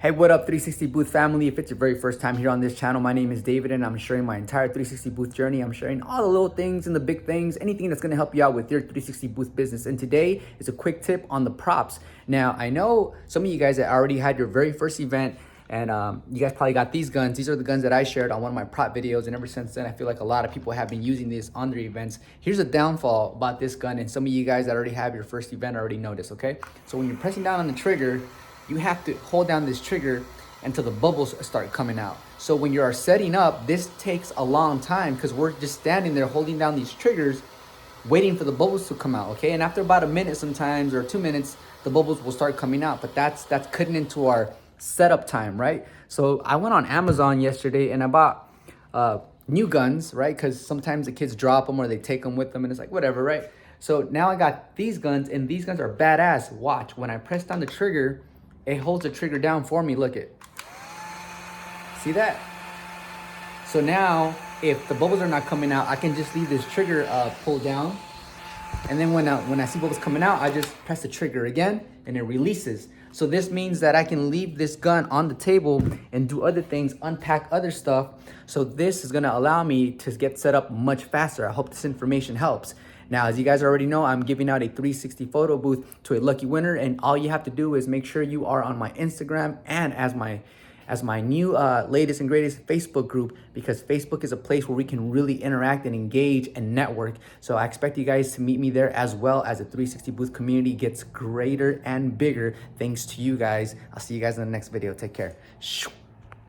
Hey, what up 360 Booth family? If it's your very first time here on this channel, my name is David and I'm sharing my entire 360 Booth journey. I'm sharing all the little things and the big things, anything that's gonna help you out with your 360 Booth business. And today is a quick tip on the props. Now, I know some of you guys that already had your very first event and you guys probably got these guns. These are the guns that I shared on one of my prop videos. And ever since then, I feel like a lot of people have been using this on their events. Here's a downfall about this gun. And some of you guys that already have your first event already know this, okay? So when you're pressing down on the trigger, you have to hold down this trigger until the bubbles start coming out. So when you are setting up, this takes a long time because we're just standing there holding down these triggers, waiting for the bubbles to come out, okay? And after about a minute sometimes, or 2 minutes, the bubbles will start coming out, but that's cutting into our setup time, right? So I went on Amazon yesterday and I bought new guns, right? Because sometimes the kids drop them or they take them with them and it's like, whatever, right? So now I got these guns and these guns are badass. Watch, when I press down the trigger, it holds the trigger down for me, look it. See that? So now, if the bubbles are not coming out, I can just leave this trigger pulled down. And then when I see bubbles coming out, I just press the trigger again and it releases. So this means that I can leave this gun on the table and do other things, unpack other stuff. So this is gonna allow me to get set up much faster. I hope this information helps. Now, as you guys already know, I'm giving out a 360 photo booth to a lucky winner. And all you have to do is make sure you are on my Instagram and as my new latest and greatest Facebook group, because Facebook is a place where we can really interact and engage and network. So I expect you guys to meet me there, as well as the 360 Booth community gets greater and bigger thanks to you guys. I'll see you guys in the next video. Take care.